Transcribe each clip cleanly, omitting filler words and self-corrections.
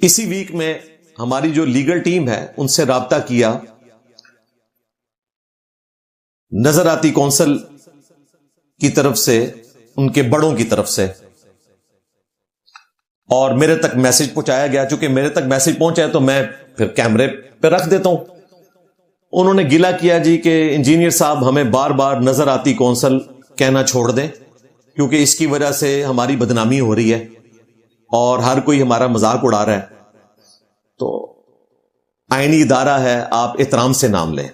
اسی ویک میں ہماری جو لیگل ٹیم ہے ان سے رابطہ کیا نظراتی کونسل کی طرف سے، ان کے بڑوں کی طرف سے، اور میرے تک میسج پہنچایا گیا. چونکہ میرے تک میسج پہنچا ہے تو میں پھر کیمرے پہ رکھ دیتا ہوں. انہوں نے گلا کیا جی کہ انجینئر صاحب ہمیں بار بار نظراتی کونسل کہنا چھوڑ دیں، کیونکہ اس کی وجہ سے ہماری بدنامی ہو رہی ہے اور ہر کوئی ہمارا مذاق اڑا رہا ہے. تو آئینی ادارہ ہے، آپ احترام سے نام لیں.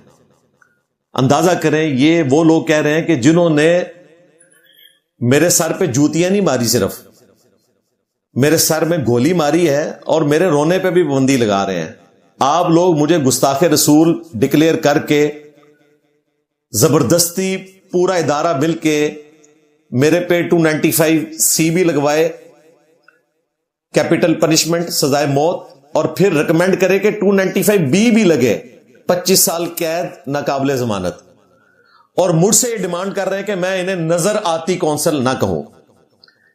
اندازہ کریں یہ وہ لوگ کہہ رہے ہیں کہ جنہوں نے میرے سر پہ جوتیاں نہیں ماری، صرف میرے سر میں گولی ماری ہے اور میرے رونے پہ بھی پابندی لگا رہے ہیں. آپ لوگ مجھے گستاخ رسول ڈکلیئر کر کے زبردستی پورا ادارہ مل کے میرے پہ 295C بھی لگوائے، کیپٹل پنشمنٹ، سزائے موت، اور پھر ریکمینڈ کرے کہ 295B بھی لگے، 25 سال قید ناقابل ضمانت. اور مجھ سے یہ ڈیمانڈ کر رہے ہیں کہ میں انہیں نظر آتی کونسل نہ کہوں،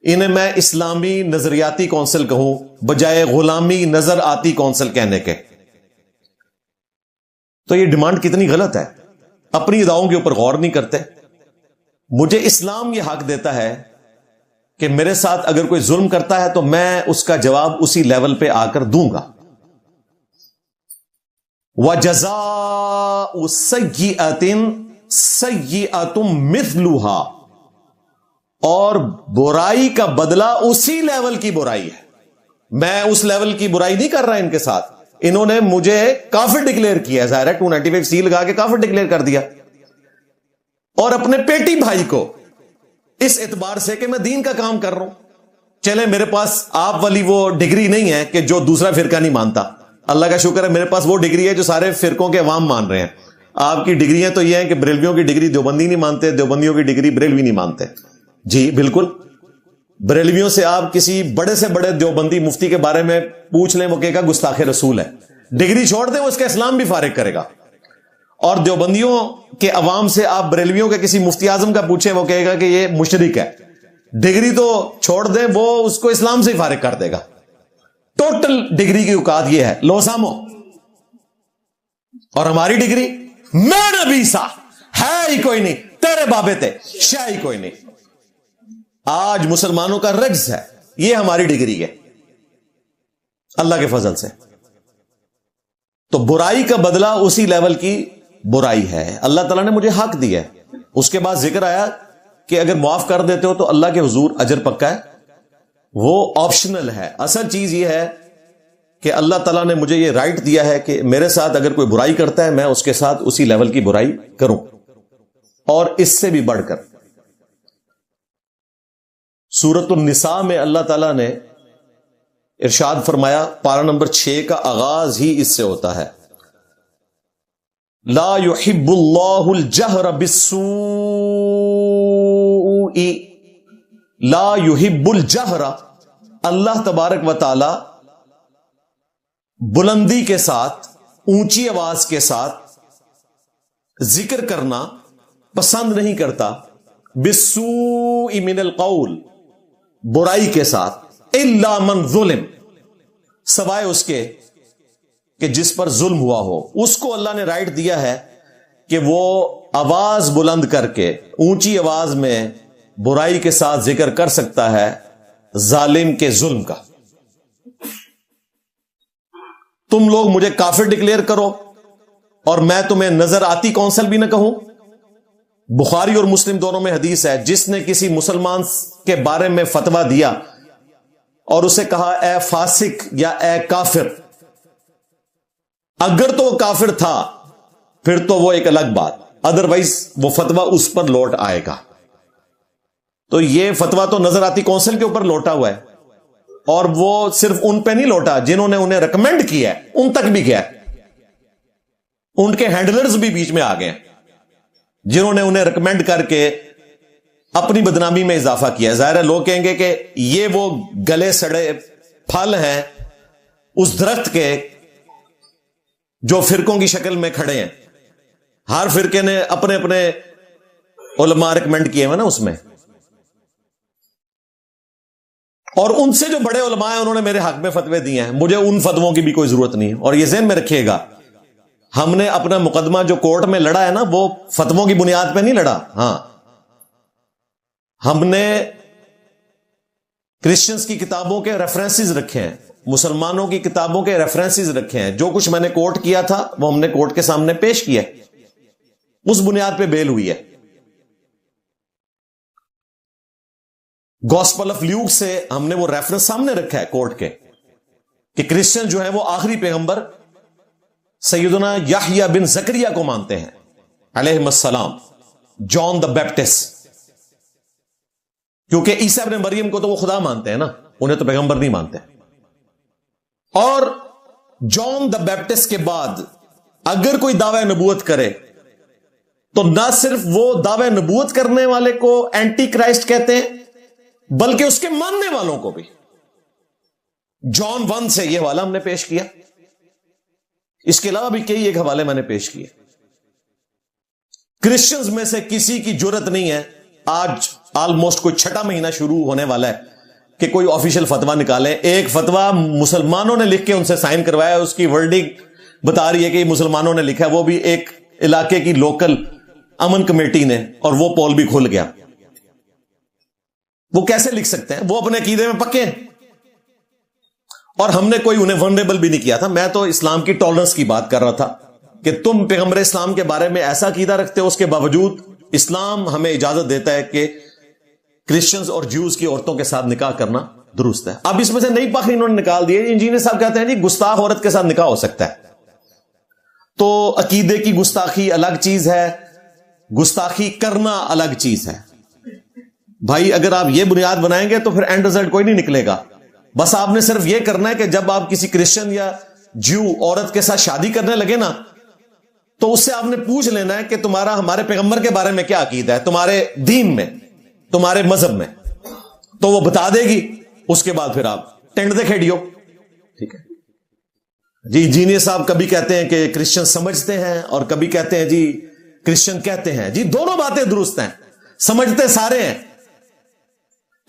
انہیں میں اسلامی نظریاتی کونسل کہوں بجائے غلامی نظر آتی کونسل کہنے کے. تو یہ ڈیمانڈ کتنی غلط ہے. اپنی ادعاؤں کے اوپر غور نہیں کرتے. مجھے اسلام یہ حق دیتا ہے کہ میرے ساتھ اگر کوئی ظلم کرتا ہے تو میں اس کا جواب اسی لیول پہ آ کر دوں گا. وَجَزَاءُ سَيِّئَةٍ سَيِّئَةٌ مِثْلُهَا، اور برائی کا بدلہ اسی لیول کی برائی ہے. میں اس لیول کی برائی نہیں کر رہا ان کے ساتھ. انہوں نے مجھے کافر ڈکلیئر کیا، ظاہر ہے 295C لگا کے کافر ڈکلیئر کر دیا، اور اپنے پیٹی بھائی کو اس اعتبار سے کہ میں دین کا کام کر رہا ہوں. چلے میرے پاس آپ والی وہ ڈگری نہیں ہے کہ جو دوسرا فرقہ نہیں مانتا. اللہ کا شکر ہے میرے پاس وہ ڈگری ہے جو سارے فرقوں کے عوام مان رہے ہیں. آپ کی ڈگریاں تو یہ ہیں کہ بریلویوں کی ڈگری دیوبندی نہیں مانتے، دیوبندیوں کی ڈگری بریلوی نہیں مانتے. جی بالکل، بریلویوں سے آپ کسی بڑے سے بڑے دیوبندی مفتی کے بارے میں پوچھ لیں، وہ کہے گا گستاخ رسول ہے. ڈگری چھوڑ دیں، وہ اس کا اسلام بھی فارغ کرے گا. اور دیوبندیوں کے عوام سے آپ بریلویوں کے کسی مفتی اعظم کا پوچھیں، وہ کہے گا کہ یہ مشرک ہے. ڈگری تو چھوڑ دیں، وہ اس کو اسلام سے ہی فارغ کر دے گا. ٹوٹل ڈگری کی اوقات یہ ہے، لو سامو. اور ہماری ڈگری میں نبی سا ہے ہی کوئی نہیں، تیرے بابے تے شے ہی کوئی نہیں. آج مسلمانوں کا رجز ہے، یہ ہماری ڈگری ہے اللہ کے فضل سے. تو برائی کا بدلہ اسی لیول کی برائی ہے. اللہ تعالیٰ نے مجھے حق دیا ہے. اس کے بعد ذکر آیا کہ اگر معاف کر دیتے ہو تو اللہ کے حضور اجر پکا ہے. وہ آپشنل ہے. اصل چیز یہ ہے کہ اللہ تعالیٰ نے مجھے یہ رائٹ دیا ہے کہ میرے ساتھ اگر کوئی برائی کرتا ہے میں اس کے ساتھ اسی لیول کی برائی کروں، اور اس سے بھی بڑھ کر. سورۃ النساء میں اللہ تعالیٰ نے ارشاد فرمایا، پارہ نمبر 6 کا آغاز ہی اس سے ہوتا ہے، لا يحب اللہ الجہر بالسوء، لا يحب الجہر، اللہ تبارک و تعالی بلندی کے ساتھ، اونچی آواز کے ساتھ ذکر کرنا پسند نہیں کرتا، بالسوء من القول، برائی کے ساتھ، الا من ظلم، سوائے اس کے کہ جس پر ظلم ہوا ہو. اس کو اللہ نے رائٹ دیا ہے کہ وہ آواز بلند کر کے اونچی آواز میں برائی کے ساتھ ذکر کر سکتا ہے ظالم کے ظلم کا. تم لوگ مجھے کافر ڈکلیئر کرو اور میں تمہیں نظر آتی کونسل بھی نہ کہوں. بخاری اور مسلم دونوں میں حدیث ہے، جس نے کسی مسلمان کے بارے میں فتویٰ دیا اور اسے کہا اے فاسق یا اے کافر، اگر تو وہ کافر تھا پھر تو وہ ایک الگ بات، ادروائز وہ فتویٰ اس پر لوٹ آئے گا. تو یہ فتویٰ تو نظر آتی کونسل کے اوپر لوٹا ہوا ہے، اور وہ صرف ان پہ نہیں لوٹا، جنہوں نے انہیں ریکمینڈ کیا ہے ان تک بھی گیا. ان کے ہینڈلرز بھی بیچ میں آ گئے جنہوں نے انہیں ریکمینڈ کر کے اپنی بدنامی میں اضافہ کیا. ظاہر ہے لوگ کہیں گے کہ یہ وہ گلے سڑے پھل ہیں اس درخت کے جو فرقوں کی شکل میں کھڑے ہیں. ہر فرقے نے اپنے اپنے علماء ریکمینڈ کیے ہوئے نا اس میں. اور ان سے جو بڑے علماء ہیں انہوں نے میرے حق میں فتوے دیے ہیں، مجھے ان فتووں کی بھی کوئی ضرورت نہیں ہے. اور یہ ذہن میں رکھیے گا، ہم نے اپنا مقدمہ جو کورٹ میں لڑا ہے نا، وہ فتووں کی بنیاد پہ نہیں لڑا. ہاں، ہم نے کرسچنز کی کتابوں کے ریفرنسز رکھے ہیں، مسلمانوں کی کتابوں کے ریفرنسز رکھے ہیں. جو کچھ میں نے کوٹ کیا تھا وہ ہم نے کورٹ کے سامنے پیش کیا، اس بنیاد پہ بیل ہوئی ہے. گوسپل آف لیوک سے ہم نے وہ ریفرنس سامنے رکھا ہے کورٹ کے کہ کرسچن جو ہے وہ آخری پیغمبر سیدنا یحییٰ بن زکریا کو مانتے ہیں علیہ السلام، جان دا بیپٹسٹ. کیونکہ عیسیٰ ابن مریم کو تو وہ خدا مانتے ہیں نا، انہیں تو پیغمبر نہیں مانتے. اور جان دا بیپٹسٹ کے بعد اگر کوئی دعوی نبوت کرے تو نہ صرف وہ دعوی نبوت کرنے والے کو اینٹی کرائسٹ کہتے ہیں بلکہ اس کے ماننے والوں کو بھی. جان 1 سے یہ حوالہ ہم نے پیش کیا، اس کے علاوہ بھی کئی ایک حوالے میں نے پیش کیے. کرسچنز میں سے کسی کی جرت نہیں ہے، آج آلموسٹ کوئی 6واں مہینہ شروع ہونے والا ہے، کہ کوئی آفیشیل فتویٰ نکالیں. ایک فتویٰ مسلمانوں نے لکھ کے ان سے سائن کروایا، اس کی ورڈنگ بتا رہی ہے کہ یہ مسلمانوں نے لکھا ہے، وہ بھی ایک علاقے کی لوکل امن کمیٹی نے، اور وہ پول بھی کھل گیا. وہ کیسے لکھ سکتے ہیں؟ وہ اپنے عقیدے میں پکے ہیں، اور ہم نے کوئی انہیں ونریبل بھی نہیں کیا تھا. میں تو اسلام کی ٹالرنس کی بات کر رہا تھا کہ تم پیغمبر اسلام کے بارے میں ایسا عقیدہ رکھتے ہو، اس کے باوجود اسلام ہمیں اجازت دیتا ہے کہ کرسچنز اور جیوز کی عورتوں کے ساتھ نکاح کرنا درست ہے. اب اس میں سے نئی پاک انہوں نے نکال دی ہے. انجینئر صاحب کہتے ہیں جی گستاخ عورت کے ساتھ نکاح ہو سکتا ہے. تو عقیدے کی گستاخی الگ چیز ہے، گستاخی کرنا الگ چیز ہے. بھائی اگر آپ یہ بنیاد بنائیں گے تو پھر اینڈ رزلٹ کوئی نہیں نکلے گا. بس آپ نے صرف یہ کرنا ہے کہ جب آپ کسی کرسچن یا جیو عورت کے ساتھ شادی کرنے لگے نا، تو اس سے آپ نے پوچھ لینا ہے کہ تمہارا ہمارے پیغمبر کے بارے میں کیا عقیدہ ہے، تمہارے دین میں، تمہارے مذہب میں. تو وہ بتا دے گی، اس کے بعد پھر آپ ٹینڈ دے کھیڑیو. ٹھیک ہے جی. انجینئر صاحب کبھی کہتے ہیں کہ کرسچن سمجھتے ہیں، اور کبھی کہتے ہیں جی کرسچن کہتے ہیں. جی دونوں باتیں درست ہیں. سمجھتے سارے ہیں،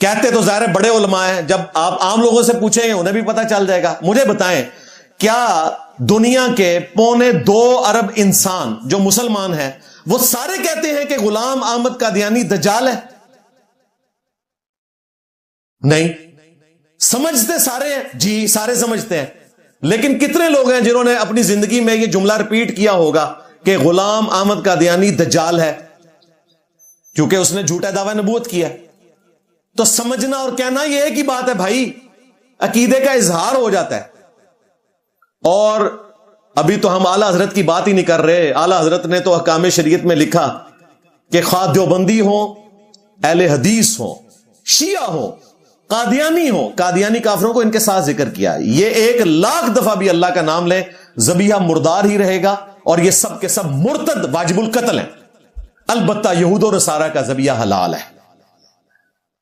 کہتے تو ظاہر بڑے علماء ہیں. جب آپ عام لوگوں سے پوچھیں گے انہیں بھی پتا چل جائے گا. مجھے بتائیں، کیا دنیا کے 2.25 ارب انسان جو مسلمان ہیں وہ سارے کہتے ہیں کہ غلام احمد قادیانی دجال ہے؟ نہیں. سمجھتے سارے ہیں؟ جی سارے سمجھتے ہیں. لیکن کتنے لوگ ہیں جنہوں نے اپنی زندگی میں یہ جملہ ریپیٹ کیا ہوگا کہ غلام احمد قادیانی دجال ہے؟ کیونکہ اس نے جھوٹا دعوی نبوت کیا. تو سمجھنا اور کہنا یہ ایک ہی بات ہے بھائی، عقیدے کا اظہار ہو جاتا ہے. اور ابھی تو ہم اعلی حضرت کی بات ہی نہیں کر رہے. اعلی حضرت نے تو احکام شریعت میں لکھا کہ خواہ دیوبندی ہوں، اہل حدیث ہوں، شیعہ ہوں، قادیانی ہوں، قادیانی کافروں کو ان کے ساتھ ذکر کیا. یہ 1,00,000 دفعہ بھی اللہ کا نام لیں، ذبیحہ مردار ہی رہے گا، اور یہ سب کے سب مرتد واجب القتل ہیں. البتہ یہود و نصارہ کا ذبیحہ حلال ہے.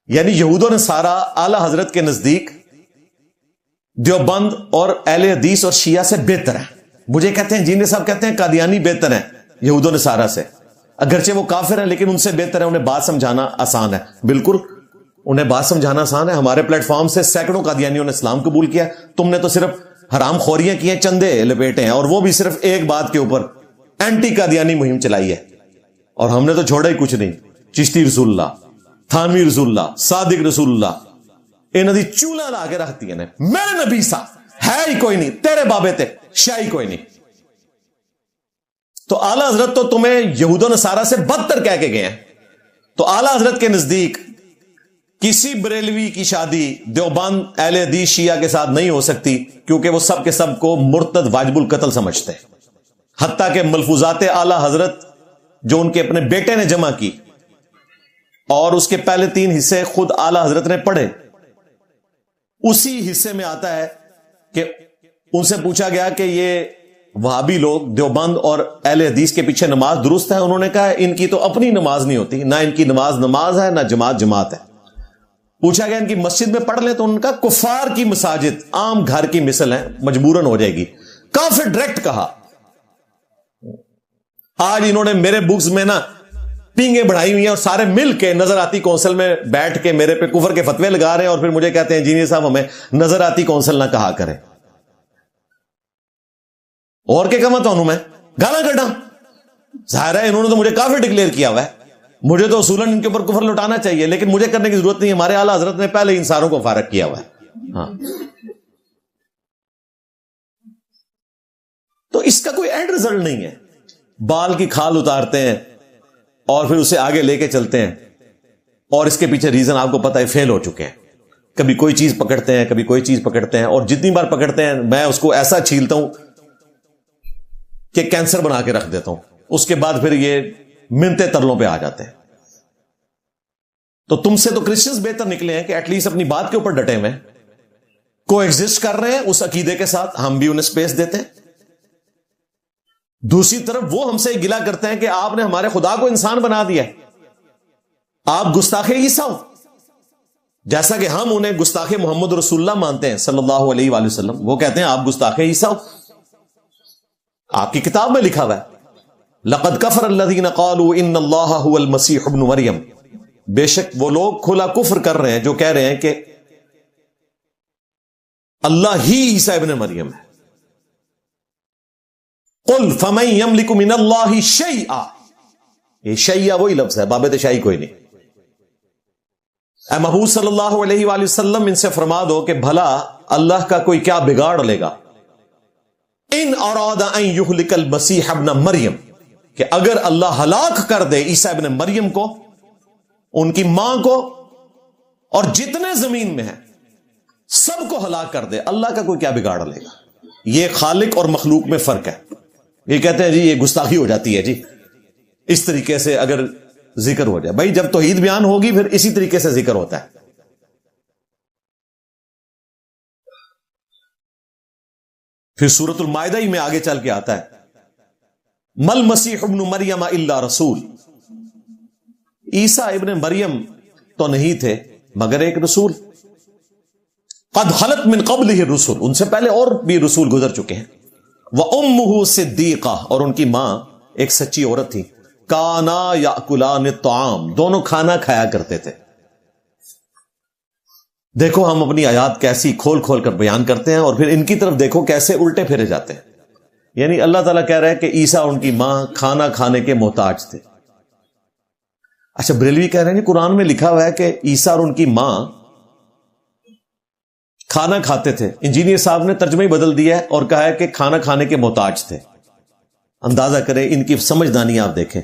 یعنی یہود و نصارہ اعلی حضرت کے نزدیک دیوبند اور اہل حدیث اور شیعہ سے بہتر ہیں. مجھے کہتے ہیں جینئر صاحب کہتے ہیں قادیانی بہتر ہیں یہود و نصارہ سے، اگرچہ وہ کافر ہیں لیکن ان سے بہتر ہے، انہیں بات سمجھانا آسان ہے. بالکل انہیں بات سمجھانا آسان ہے. ہمارے پلیٹ فارم سے سینکڑوں قادیانیوں نے اسلام قبول کیا. تم نے تو صرف حرام خوریاں کی ہیں، چندے لپیٹے ہیں، اور وہ بھی صرف ایک بات کے اوپر اینٹی قادیانی مہم چلائی ہے. اور ہم نے تو چھوڑا ہی کچھ نہیں. چشتی رسول اللہ، تھانوی رسول اللہ، صادق رسول اللہ، انہوں دی چولہا لا کے رکھتی ہیں. میرے نبی صاحب ہے ہی کوئی نہیں، تیرے بابے تے شاہی کوئی نہیں. تو اعلی حضرت تو تمہیں یہود و نصارہ سے بدتر کہہ کے گئے ہیں. تو اعلی حضرت کے نزدیک کسی بریلوی کی شادی دیوبند اہل حدیث شیعہ کے ساتھ نہیں ہو سکتی، کیونکہ وہ سب کے سب کو مرتد واجب القتل سمجھتے ہیں. حتیٰ کہ ملفوظات اعلی حضرت جو ان کے اپنے بیٹے نے جمع کی اور اس کے پہلے 3 حصے خود اعلی حضرت نے پڑھے، اسی حصے میں آتا ہے کہ ان سے پوچھا گیا کہ یہ وہابی لوگ دیوبند اور اہل حدیث کے پیچھے نماز درست ہے؟ انہوں نے کہا ان کی تو اپنی نماز نہیں ہوتی، نہ ان کی نماز ہے، نہ جماعت ہے. پوچھا گیا ان کی مسجد میں پڑھ لیں، تو ان کا کفار کی مساجد عام گھر کی مثل ہے، مجبوراً ہو جائے گی. کافر ڈائریکٹ کہا. آج انہوں نے میرے بکس میں نا پینگیں بڑھائی ہوئی ہیں اور سارے مل کے نظر آتی کونسل میں بیٹھ کے میرے پہ کفر کے فتوے لگا رہے ہیں اور پھر مجھے کہتے ہیں انجینئر صاحب ہمیں نظر آتی کونسل نہ کہا کریں. اور کیا کہوں تو میں گالا کڈا؟ ظاہر ہے انہوں نے تو مجھے کافر ڈکلیئر کیا ہوا ہے, مجھے تو اصولاً ان کے اوپر کفر لوٹانا چاہیے, لیکن مجھے کرنے کی ضرورت نہیں ہے, ہمارے اعلیٰ حضرت نے پہلے ان ساروں کو فارغ کیا ہوا ہے. ہاں, تو اس کا کوئی اینڈ رزلٹ نہیں ہے. بال کی کھال اتارتے ہیں اور پھر اسے آگے لے کے چلتے ہیں, اور اس کے پیچھے ریزن آپ کو پتا ہے فیل ہو چکے ہیں. کبھی کوئی چیز پکڑتے ہیں, کبھی کوئی چیز پکڑتے ہیں, اور جتنی بار پکڑتے ہیں میں اس کو ایسا چھیلتا ہوں کہ کینسر بنا کے رکھ دیتا ہوں. اس کے بعد پھر یہ منتے ترلوں پہ آ جاتے ہیں. تو تم سے تو کرسچنز بہتر نکلے ہیں کہ ایٹ لیسٹ اپنی بات کے اوپر ڈٹے ہوئے کو ایگزسٹ کر رہے ہیں اس عقیدے کے ساتھ, ہم بھی انہیں سپیس دیتے ہیں. دوسری طرف وہ ہم سے گلا کرتے ہیں کہ آپ نے ہمارے خدا کو انسان بنا دیا, آپ گستاخ عیسیٰ ہو, جیسا کہ ہم انہیں گستاخ محمد رسول اللہ مانتے ہیں صلی اللہ علیہ وآلہ وسلم. وہ کہتے ہیں آپ گستاخ عیسیٰ ہو. آپ کی کتاب میں لکھا ہوا ہے لقد کفر الذین قالوا ان اللہ هو المسیح ابن مریم, بے شک وہ لوگ کھلا کفر کر رہے ہیں جو کہہ رہے ہیں کہ اللہ ہی عیسیٰ ابن مریم ہے. قل فمن یملک من اللہ شیئا, یہ شیئا وہی لفظ ہے, بابت شاہی کوئی نہیں. اے محبوب صلی اللہ علیہ وآلہ وسلم ان سے فرما دو کہ بھلا اللہ کا کوئی کیا بگاڑ لے گا, ان اراد ان یہلک المسیح ابن مریم, کہ اگر اللہ ہلاک کر دے عیسیٰ ابن مریم کو, ان کی ماں کو, اور جتنے زمین میں ہیں سب کو ہلاک کر دے, اللہ کا کوئی کیا بگاڑ لے گا. یہ خالق اور مخلوق میں فرق ہے. یہ کہتے ہیں جی یہ گستاخی ہو جاتی ہے جی اس طریقے سے اگر ذکر ہو جائے. بھائی جب توحید بیان ہوگی پھر اسی طریقے سے ذکر ہوتا ہے. پھر سورۃ المائدہ ہی میں آگے چل کے آتا ہے مل مسیح ابن مریم الا رسول, عیسیٰ ابن مریم تو نہیں تھے مگر ایک رسول. قد خلت من قبلہ الرسل, ان سے پہلے اور بھی رسول گزر چکے ہیں. وَأُمُّهُ صِدِّيقَةٌ, اور ان کی ماں ایک سچی عورت تھی. کانا یاکلان الطعام, دونوں کھانا کھایا کرتے تھے. دیکھو ہم اپنی آیات کیسی کھول کھول کر بیان کرتے ہیں اور پھر ان کی طرف دیکھو کیسے الٹے پھیرے جاتے ہیں. یعنی اللہ تعالیٰ کہہ رہا ہے کہ عیسیٰ اور ان کی ماں کھانا کھانے کے محتاج تھے. اچھا بریلوی کہہ رہے ہیں قرآن میں لکھا ہوا ہے کہ عیسیٰ اور ان کی ماں کھانا کھاتے تھے. انجینئر صاحب نے ترجمہ ہی بدل دیا ہے اور کہا ہے کہ کھانا کھانے کے محتاج تھے. اندازہ کریں ان کی سمجھدانی آپ دیکھیں.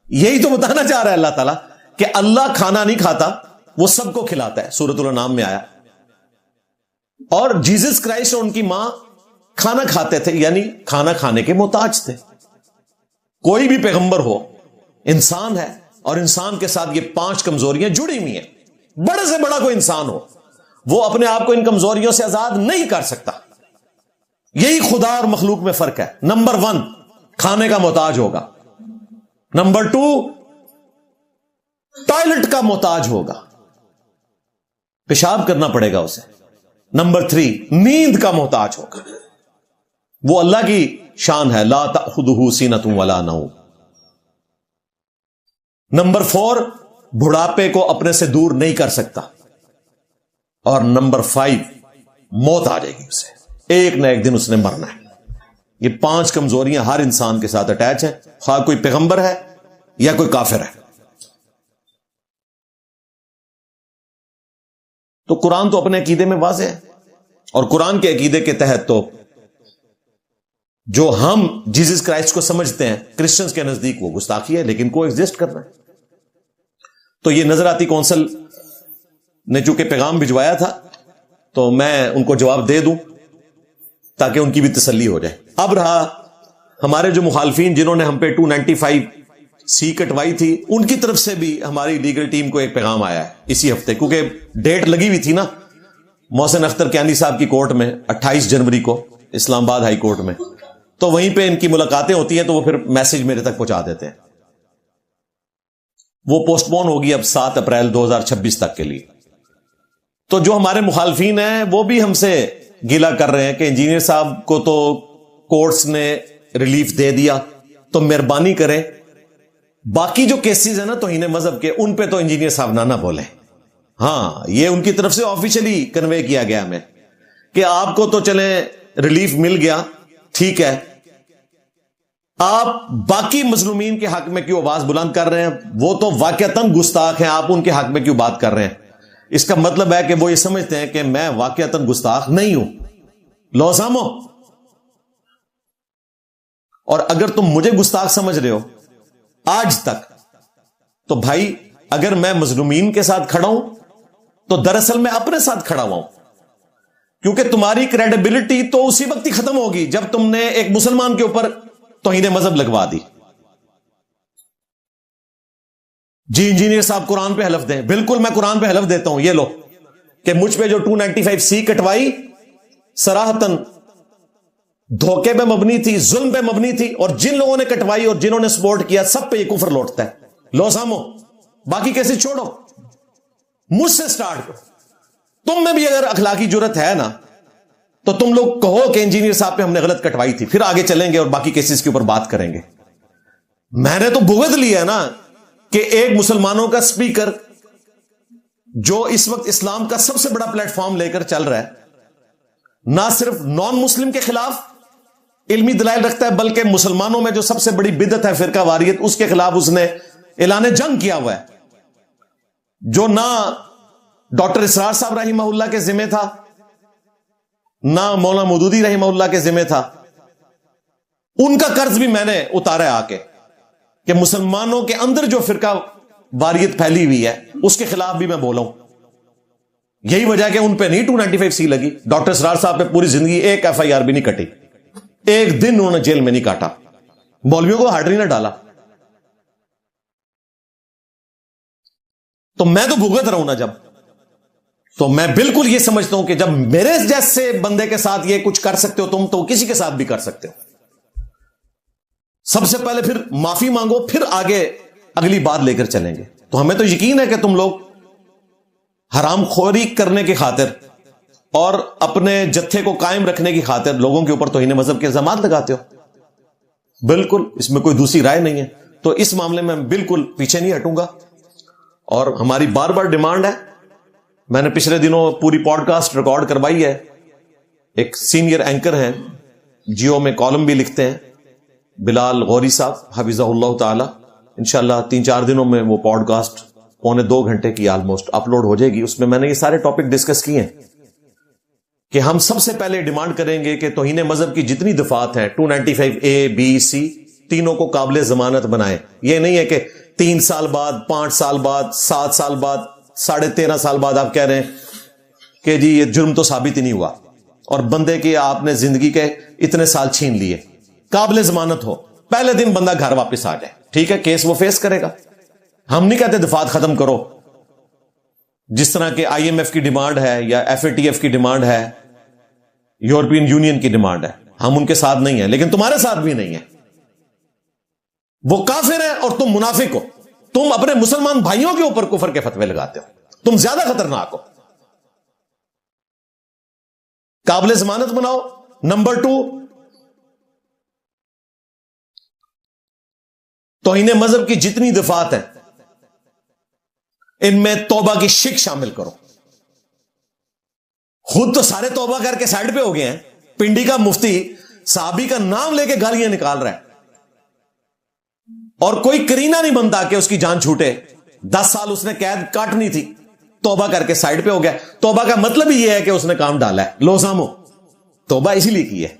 یہی تو بتانا چاہ رہا ہے اللہ تعالیٰ کہ اللہ کھانا نہیں کھاتا, وہ سب کو کھلاتا ہے. سورۃ الانعام میں آیا. اور جیزس کرائسٹ اور ان کی ماں کھانا کھاتے تھے, یعنی کھانا کھانے کے محتاج تھے. کوئی بھی پیغمبر ہو انسان ہے اور انسان کے ساتھ یہ 5 کمزوریاں جڑی ہوئی ہیں. بڑے سے بڑا کوئی انسان ہو وہ اپنے آپ کو ان کمزوریوں سے آزاد نہیں کر سکتا. یہی خدا اور مخلوق میں فرق ہے. نمبر 1 کھانے کا محتاج ہوگا. نمبر 2 ٹوائلٹ کا محتاج ہوگا, پیشاب کرنا پڑے گا اسے. نمبر 3 نیند کا محتاج ہوگا. وہ اللہ کی شان ہے, لا تأخذہ سینۃ ولا نوم. نمبر 4 بڑھاپے کو اپنے سے دور نہیں کر سکتا. اور نمبر 5 موت آ جائے گی اسے, ایک نہ ایک دن اس نے مرنا ہے. یہ 5 کمزوریاں ہر انسان کے ساتھ اٹیچ ہیں, خواہ کوئی پیغمبر ہے یا کوئی کافر ہے. تو قرآن تو اپنے عقیدے میں واضح ہے, اور قرآن کے عقیدے کے تحت تو جو ہم جیزس کرائسٹ کو سمجھتے ہیں کرسچنز کے نزدیک وہ گستاخی ہے, لیکن کو ایگزسٹ کرنا ہے. تو یہ نظر آتی کونسل نے چونکہ پیغام بھجوایا تھا تو میں ان کو جواب دے دوں تاکہ ان کی بھی تسلی ہو جائے. اب رہا ہمارے جو مخالفین جنہوں نے ہم پہ 295C کٹوائی تھی, ان کی طرف سے بھی ہماری لیگل ٹیم کو ایک پیغام آیا ہے اسی ہفتے, کیونکہ ڈیٹ لگی ہوئی تھی نا محسن اختر کیانی صاحب کی کورٹ میں 28 جنوری کو اسلام آباد ہائی کورٹ میں. تو وہیں پہ ان کی ملاقاتیں ہوتی ہیں تو وہ پھر میسج میرے تک پہنچا دیتے ہیں. وہ پوسٹ پون ہوگی اب 7 اپریل 2026 تک کے لیے. تو جو ہمارے مخالفین ہیں وہ بھی ہم سے گلا کر رہے ہیں کہ انجینئر صاحب کو تو کورٹس نے ریلیف دے دیا, تو مہربانی کریں باقی جو کیسز ہیں نا توہین مذہب کے، ان پہ تو انجینئر صاحب نہ بولیں. ہاں یہ ان کی طرف سے آفیشلی کنوے کیا گیا ہمیں کہ آپ کو تو چلیں ریلیف مل گیا، ٹھیک ہے، آپ باقی مظلومین کے حق میں کیوں آواز بلند کر رہے ہیں؟ وہ تو واقعتاً گستاخ ہیں، آپ ان کے حق میں کیوں بات کر رہے ہیں؟ اس کا مطلب ہے کہ وہ یہ سمجھتے ہیں کہ میں واقعتاً گستاخ نہیں ہوں. لو سامو، اور اگر تم مجھے گستاخ سمجھ رہے ہو آج تک، تو بھائی اگر میں مظلومین کے ساتھ کھڑا ہوں تو دراصل میں اپنے ساتھ کھڑا ہوا ہوں، کیونکہ تمہاری کریڈیبلٹی تو اسی وقت ہی ختم ہوگی جب تم نے ایک مسلمان کے اوپر توہین مذہب لگوا دی. جی انجینئر صاحب قرآن پہ حلف دیں. بالکل میں قرآن پہ حلف دیتا ہوں. یہ لو کہ مجھ پہ جو 295C کٹوائی صراحتاً دھوکے پہ مبنی تھی، ظلم پہ مبنی تھی، اور جن لوگوں نے کٹوائی اور جنہوں نے سپورٹ کیا سب پہ یہ کفر لوٹتا ہے. لو سامو، باقی کیسے چھوڑو، مجھ سے سٹارٹ کرو. تم میں بھی اگر اخلاقی جرت ہے نا تو تم لوگ کہو کہ انجینئر صاحب پہ ہم نے غلط کٹوائی تھی، پھر آگے چلیں گے اور باقی کیسز کے اوپر بات کریں گے. میں نے تو بغض لیا ہے نا کہ ایک مسلمانوں کا سپیکر جو اس وقت اسلام کا سب سے بڑا پلیٹ فارم لے کر چل رہا ہے، نہ صرف نان مسلم کے خلاف علمی دلائل رکھتا ہے بلکہ مسلمانوں میں جو سب سے بڑی بدعت ہے فرقہ واریت، اس کے خلاف اس نے اعلان جنگ کیا ہوا ہے، جو نہ ڈاکٹر اسرار صاحب رحمہ اللہ کے ذمہ تھا، نہ مولانا مودودی رحمہ اللہ کے ذمہ تھا. ان کا قرض بھی میں نے اتارا ہے آ کے کہ مسلمانوں کے اندر جو فرقہ واریت پھیلی ہوئی ہے اس کے خلاف بھی میں بولا ہوں. یہی وجہ کہ ان پہ نہیں 295C لگی. ڈاکٹر اسرار صاحب پہ پوری زندگی ایک FIR بھی نہیں کٹی، ایک دن انہوں نے جیل میں نہیں کاٹا، مولویوں کو ہارڈری نہ ڈالا. تو میں تو بھگت رہا ہوں نا جب، تو میں بالکل یہ سمجھتا ہوں کہ جب میرے جیسے بندے کے ساتھ یہ کچھ کر سکتے ہو تم، تو کسی کے ساتھ بھی کر سکتے ہو. سب سے پہلے پھر معافی مانگو، پھر آگے اگلی بات لے کر چلیں گے. تو ہمیں تو یقین ہے کہ تم لوگ حرام خوری کرنے کی خاطر اور اپنے جتھے کو قائم رکھنے کی خاطر لوگوں کے اوپر توہین مذہب کے الزامات لگاتے ہو. بالکل اس میں کوئی دوسری رائے نہیں ہے. تو اس معاملے میں بالکل پیچھے نہیں ہٹوں گا، اور ہماری بار بار ڈیمانڈ ہے. میں نے پچھلے دنوں پوری پوڈ کاسٹ ریکارڈ کروائی ہے. ایک سینئر اینکر ہیں، جیو میں کالم بھی لکھتے ہیں، بلال غوری صاحب حفظہ اللہ تعالی. انشاءاللہ 3-4 دنوں میں وہ پوڈ کاسٹ 1.25 گھنٹے کی آلموسٹ اپلوڈ ہو جائے گی. اس میں میں نے یہ سارے ٹاپک ڈسکس کیے ہیں کہ ہم سب سے پہلے ڈیمانڈ کریں گے کہ توہین مذہب کی جتنی دفعات ہیں 295A B C تینوں کو قابل ضمانت بنائیں. یہ نہیں ہے کہ 3 سال بعد، 5 سال بعد، 7 سال بعد، 13.5 سال بعد آپ کہہ رہے ہیں کہ جی یہ جرم تو ثابت ہی نہیں ہوا، اور بندے کی آپ نے زندگی کے اتنے سال چھین لیے. قابل ضمانت ہو، پہلے دن بندہ گھر واپس آ جائے، ٹھیک ہے، کیس وہ فیس کرے گا. ہم نہیں کہتے دفعات ختم کرو، جس طرح کہ IMF کی ڈیمانڈ ہے یا FATF کی ڈیمانڈ ہے، یورپین یونین کی ڈیمانڈ ہے. ہم ان کے ساتھ نہیں ہیں، لیکن تمہارے ساتھ بھی نہیں ہے. وہ کافر ہیں اور تم منافق ہو. تم اپنے مسلمان بھائیوں کے اوپر کفر کے فتوے لگاتے ہو. تم زیادہ خطرناک ہو. قابل ضمانت بناؤ. نمبر 2، توہین مذہب کی جتنی دفعات ہیں ان میں توبہ کی شک شامل کرو. خود تو سارے توبہ کر کے سائڈ پہ ہو گئے ہیں. پنڈی کا مفتی صحابی کا نام لے کے گالیاں نکال رہا ہے، اور کوئی کرینہ نہیں بنتا کہ اس کی جان چھوٹے. 10 سال اس نے قید کاٹنی تھی، توبہ کر کے سائڈ پہ ہو گیا. توبہ کا مطلب ہی یہ ہے کہ اس نے کام ڈالا ہے. لو سامو، توبہ اسی لیے کی ہے.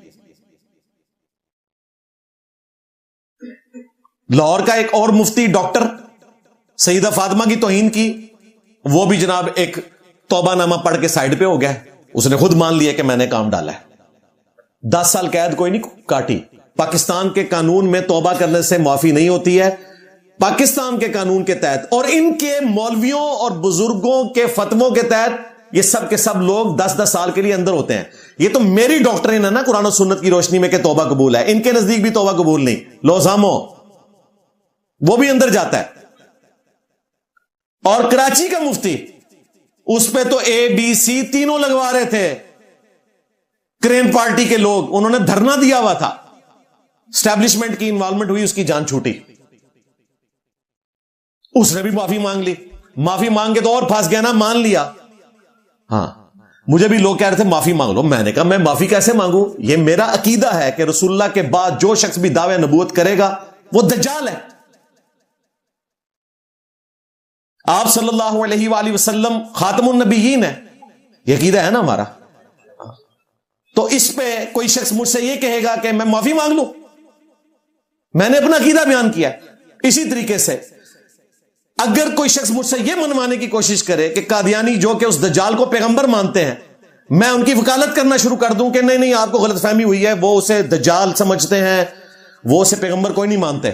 لاہور کا ایک اور مفتی ڈاکٹر سیدہ فاطمہ کی توہین کی، وہ بھی جناب ایک توبہ نامہ پڑھ کے سائڈ پہ ہو گیا. اس نے خود مان لیا کہ میں نے کام ڈالا ہے. 10 سال قید کوئی نہیں کاٹی. پاکستان کے قانون میں توبہ کرنے سے معافی نہیں ہوتی ہے، پاکستان کے قانون کے تحت اور ان کے مولویوں اور بزرگوں کے فتووں کے تحت یہ سب کے سب لوگ 10-10 سال کے لیے اندر ہوتے ہیں. یہ تو میری ڈاکٹرین ہے نا قرآن و سنت کی روشنی میں کہ توبہ قبول ہے. ان کے نزدیک بھی توبہ قبول نہیں. لو سامو، وہ بھی اندر جاتا ہے. اور کراچی کا مفتی، اس پہ تو A B C تینوں لگوا رہے تھے. کرین پارٹی کے لوگ، انہوں نے دھرنا دیا ہوا تھا، اسٹیبلشمنٹ کی انوالومنٹ ہوئی، اس کی جان چھوٹی. اس نے بھی معافی مانگ لی. معافی مانگ کے تو اور پھنس گیا نا, مان لیا. ہاں مجھے بھی لوگ کہہ رہے تھے معافی مانگ لو. میں نے کہا میں معافی کیسے مانگوں؟ یہ میرا عقیدہ ہے کہ رسول اللہ کے بعد جو شخص بھی دعوے نبوت کرے گا وہ دجال ہے. آپ صلی اللہ علیہ وآلہ وسلم خاتم النبیین ہے, یہ عقیدہ ہے نا ہمارا. تو اس پہ کوئی شخص مجھ سے یہ کہے گا کہ میں معافی مانگ لوں؟ میں نے اپنا عقیدہ بیان کیا. اسی طریقے سے اگر کوئی شخص مجھ سے یہ منوانے کی کوشش کرے کہ قادیانی جو کہ اس دجال کو پیغمبر مانتے ہیں, میں ان کی وکالت کرنا شروع کر دوں کہ نہیں نہیں آپ کو غلط فہمی ہوئی ہے, وہ اسے دجال سمجھتے ہیں, وہ اسے پیغمبر کوئی نہیں مانتے,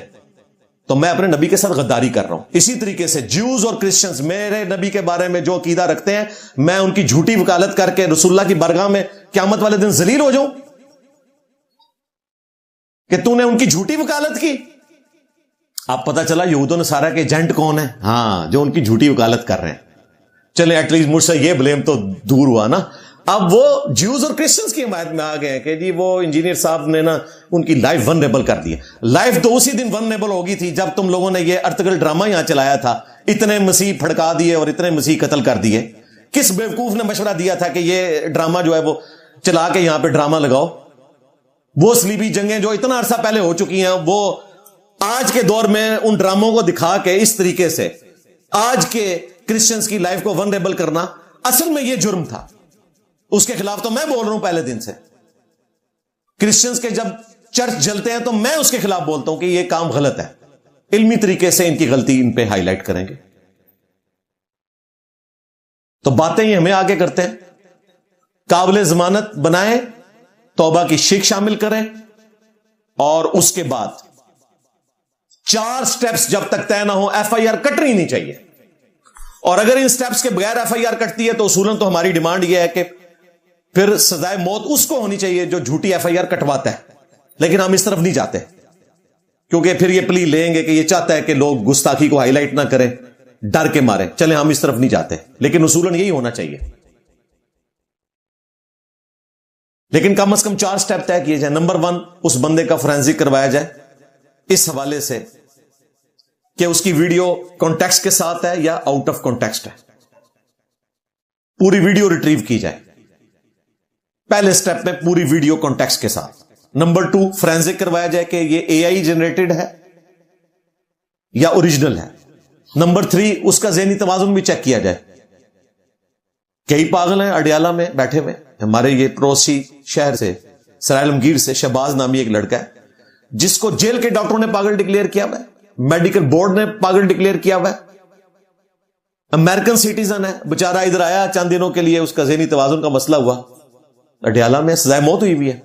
تو میں اپنے نبی کے ساتھ غداری کر رہا ہوں. اسی طریقے سے جیوز اور کرسچنز میرے نبی کے بارے میں جو عقیدہ رکھتے ہیں, میں ان کی جھوٹی وکالت کر کے رسول اللہ کی بارگاہ میں قیامت والے دن ذلیل ہو جاؤں کہ تو نے ان کی جھوٹی وکالت کی. اب پتا چلا یہود و نصارہ کے ایجنٹ کون ہیں, ہاں جو ان کی جھوٹی وکالت کر رہے ہیں. چلیں ایٹ لیسٹ مجھ سے یہ بلیم تو دور ہوا نا. اب وہ جیوز اور کرسچنز کی حمایت میں آ گئے ہیں کہ جی وہ انجینئر صاحب نے نا ان کی لائف ونریبل کر دی ہے. لائف تو اسی دن ونریبل ہوگی تھی جب تم لوگوں نے یہ ارتگل ڈرامہ یہاں چلایا تھا, اتنے مسیح پھڑکا دیے اور اتنے مسیح قتل کر دیے. کس بیوقوف نے مشورہ دیا تھا کہ یہ ڈرامہ جو ہے وہ چلا کے یہاں پہ ڈرامہ لگاؤ؟ وہ صلیبی جنگیں جو اتنا عرصہ پہلے ہو چکی ہیں, وہ آج کے دور میں ان ڈراموں کو دکھا کے اس طریقے سے آج کے کرسچنز کی لائف کو ونریبل کرنا, اصل میں یہ جرم تھا. اس کے خلاف تو میں بول رہا ہوں پہلے دن سے. کرسچنز کے جب چرچ جلتے ہیں تو میں اس کے خلاف بولتا ہوں کہ یہ کام غلط ہے. علمی طریقے سے ان کی غلطی ان پہ ہائی لائٹ کریں گے. تو باتیں یہ ہمیں آگے کرتے ہیں, قابل ضمانت بنائیں, توبہ کی شک شامل کریں, اور اس کے بعد 4 سٹیپس جب تک طے نہ ہو ایف آئی آر کٹنی نہیں چاہیے. اور اگر ان سٹیپس کے بغیر ایف آئی آر کٹتی ہے تو اصولاً تو ہماری ڈیمانڈ یہ ہے کہ پھر سزائے موت اس کو ہونی چاہیے جو جھوٹی ایف آئی آر کٹواتا ہے. لیکن ہم اس طرف نہیں جاتے کیونکہ پھر یہ پلی لیں گے کہ یہ چاہتا ہے کہ لوگ گستاخی کو ہائی لائٹ نہ کریں ڈر کے مارے. چلیں ہم اس طرف نہیں جاتے, لیکن اصولاً یہی ہونا چاہیے. لیکن کم از کم 4 سٹیپ طے کیے جائیں. نمبر 1, اس بندے کا فورینزک کروایا جائے اس حوالے سے کہ اس کی ویڈیو کانٹیکسٹ کے ساتھ ہے یا آؤٹ آف کانٹیکسٹ ہے. پوری ویڈیو ریٹریو کی جائے پہلے سٹیپ میں, پوری ویڈیو کانٹیکسٹ کے ساتھ. نمبر 2, فورینزک کروایا جائے کہ یہ اے آئی جنریٹڈ ہے یا اوریجنل ہے. نمبر 3, اس کا ذہنی توازن بھی چیک کیا جائے. کئی پاگل ہیں اڈیالہ میں بیٹھے ہوئے, ہمارے یہ پڑوسی شہر سے سرائل مگیر سے شہباز نامی ایک لڑکا ہے جس کو جیل کے ڈاکٹروں نے پاگل ڈکلیئر کیا ہوا ہے, میڈیکل بورڈ نے پاگل ڈکلیئر کیا ہوا ہے, امریکن سٹیزن ہے بیچارہ, ادھر آیا چند دنوں کے لیے, اس کا ذہنی توازن کا مسئلہ ہوا, اڈیالہ میں سزائے موت ہوئی ہوئی ہے.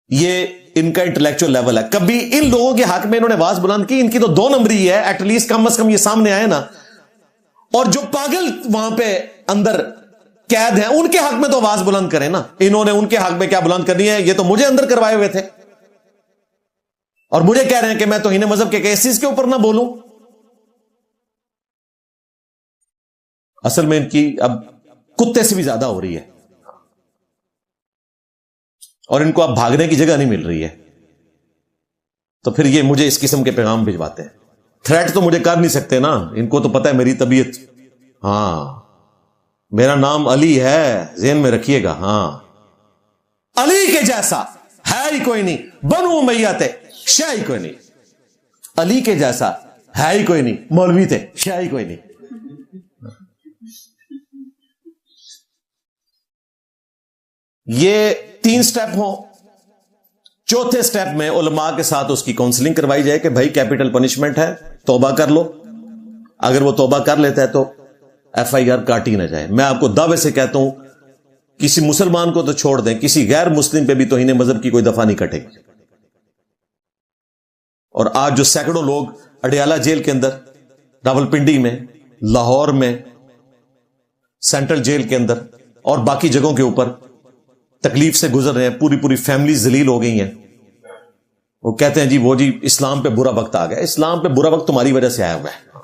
یہ ان کا انٹلیکچوئل لیول ہے. کبھی ان لوگوں کے حق میں انہوں نے آواز بلند کی, ان کی تو 2 نمبری ہے, ایٹ لیسٹ کم از کم یہ سامنے آئے نا. اور جو پاگل وہاں پہ اندر قید ہیں ان کے حق میں تو آواز بلند کریں نا. انہوں نے ان کے حق میں کیا بلند کرنی ہے؟ یہ تو مجھے اندر کروائے ہوئے تھے اور مجھے کہہ رہے ہیں کہ میں توہین مذہب کے کیسز کے اوپر نہ بولوں. اصل میں ان کی اب کتے سے بھی زیادہ ہو رہی ہے اور ان کو اب بھاگنے کی جگہ نہیں مل رہی ہے. تو پھر یہ مجھے اس قسم کے پیغام بھجواتے ہیں. تھریٹ تو مجھے کر نہیں سکتے نا, ان کو تو پتہ ہے میری طبیعت. ہاں میرا نام علی ہے, ذہن میں رکھیے گا. ہاں علی کے جیسا ہے ہی کوئی نہیں, بنو امیہ تھے شے ہی کوئی نہیں. علی کے جیسا ہے ہی کوئی نہیں, مولوی تھے شے ہی کوئی نہیں. یہ 3 سٹیپ ہوں. چوتھے سٹیپ میں علماء کے ساتھ اس کی کاؤنسلنگ کروائی جائے کہ بھائی کیپٹل پنشمنٹ ہے, توبہ کر لو. اگر وہ توبہ کر لیتا ہے تو ایف آئی آر کاٹی نہ جائے. میں آپ کو دعوے سے کہتا ہوں کسی مسلمان کو تو چھوڑ دیں, کسی غیر مسلم پہ بھی توہین مذہب کی کوئی دفعہ نہیں کٹے گی. اور آج جو سینکڑوں لوگ اڈیالہ جیل کے اندر, راولپنڈی میں, لاہور میں, سینٹرل جیل کے اندر اور باقی جگہوں کے اوپر تکلیف سے گزر رہے ہیں, پوری فیملی ذلیل ہو گئی ہیں. وہ کہتے ہیں جی وہ جی اسلام پہ برا وقت آ گیا. اسلام پہ برا وقت تمہاری وجہ سے آیا ہوا ہے,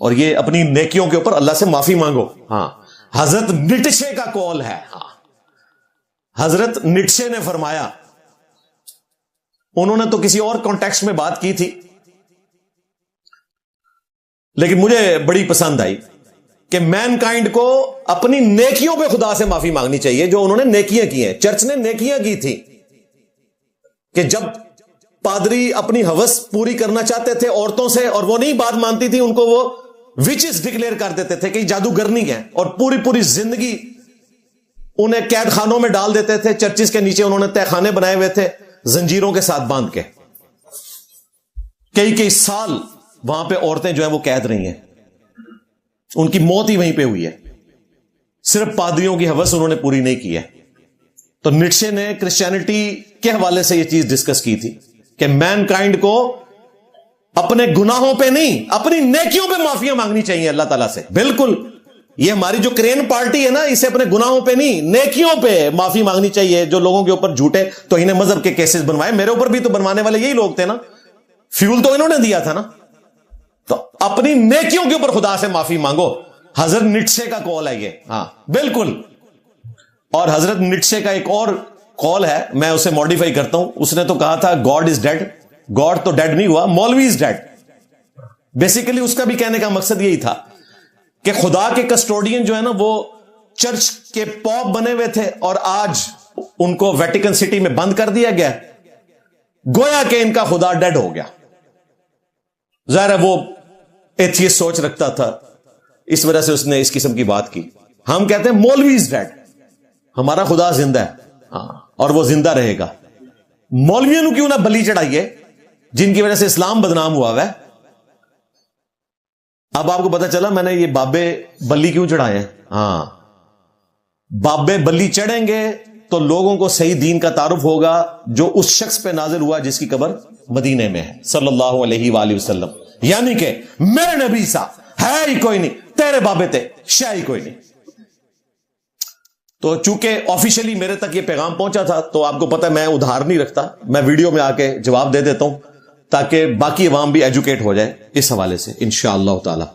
اور یہ اپنی نیکیوں کے اوپر اللہ سے معافی مانگو. ہاں حضرت نیٹشے کا قول ہے. ہاں حضرت نیٹشے نے فرمایا, انہوں نے تو کسی اور کانٹیکسٹ میں بات کی تھی لیکن مجھے بڑی پسند آئی کہ مین کائنڈ کو اپنی نیکیوں پہ خدا سے معافی مانگنی چاہیے جو انہوں نے نیکیاں کی ہیں. چرچ نے نیکیاں کی تھی کہ جب پادری اپنی ہوس پوری کرنا چاہتے تھے عورتوں سے اور وہ نہیں بات مانتی تھی, ان کو وہ وچز ڈکلیئر کر دیتے تھے کہ جادوگرنی ہے, اور پوری زندگی انہیں قید خانوں میں ڈال دیتے تھے. چرچز کے نیچے انہوں نے تہ خانے بنائے ہوئے تھے زنجیروں کے ساتھ باندھ کے. کئی سال وہاں پہ عورتیں جو ہیں وہ قید رہی ہیں, ان کی موت ہی وہیں پہ ہوئی ہے, صرف پادریوں کی ہوس انہوں نے پوری نہیں کی ہے. تو نیٹشے نے کرسچینٹی کے حوالے سے یہ چیز ڈسکس کی تھی کہ مین کائنڈ کو اپنے گناہوں پہ نہیں, اپنی نیکیوں پہ معافیاں مانگنی چاہیے اللہ تعالیٰ سے. بالکل, یہ ہماری جو کرین پارٹی ہے نا, اسے اپنے گناہوں پہ نہیں نیکیوں پہ معافی مانگنی چاہیے. جو لوگوں کے اوپر جھوٹے توہین مذہب کے کیسز بنوائے, میرے اوپر بھی تو بنوانے والے یہی لوگ تھے نا, فیول تو انہوں نے دیا تھا نا. تو اپنی نیکیوں کے اوپر خدا سے معافی مانگو. حضرت نیٹشے کا کال ہے یہ. ہاں بالکل. اور حضرت نیٹشے کا ایک اور کال ہے, میں اسے ماڈیفائی کرتا ہوں. اس نے تو کہا تھا گاڈ از ڈیڈ. گاڈ تو ڈیڈ نہیں ہوا, مولوی از ڈیڈ. بیسیکلی اس کا بھی کہنے کا مقصد یہی تھا کہ خدا کے کسٹوڈین جو ہے نا وہ چرچ کے پوپ بنے ہوئے تھے, اور آج ان کو ویٹیکن سٹی میں بند کر دیا گیا, گویا کہ ان کا خدا ڈیڈ ہو گیا. ظاہر ہے وہ ایتھیسٹ سوچ رکھتا تھا, اس وجہ سے اس نے اس قسم کی بات کی. ہم کہتے ہیں مولوی از ڈیڈ, ہمارا خدا زندہ ہے, ہاں, اور وہ زندہ رہے گا. مولویوں کو کیوں نہ بلی چڑھائیے جن کی وجہ سے اسلام بدنام ہوا ہے. اب آپ کو پتا چلا میں نے یہ بابے بلی کیوں چڑھائے ہیں. ہاں, بابے بلی چڑھیں گے تو لوگوں کو صحیح دین کا تعارف ہوگا جو اس شخص پہ نازل ہوا جس کی قبر مدینے میں ہے صلی اللہ علیہ وآلہ وسلم. یعنی کہ میرے نبی سا ہے ہی کوئی نہیں, تیرے بابے تھے شے ہی کوئی نہیں. تو چونکہ آفیشلی میرے تک یہ پیغام پہنچا تھا تو آپ کو پتا میں ادھار نہیں رکھتا, میں ویڈیو میں آ کے جواب دے دیتا ہوں تاکہ باقی عوام بھی ایجوکیٹ ہو جائے اس حوالے سے انشاءاللہ تعالی.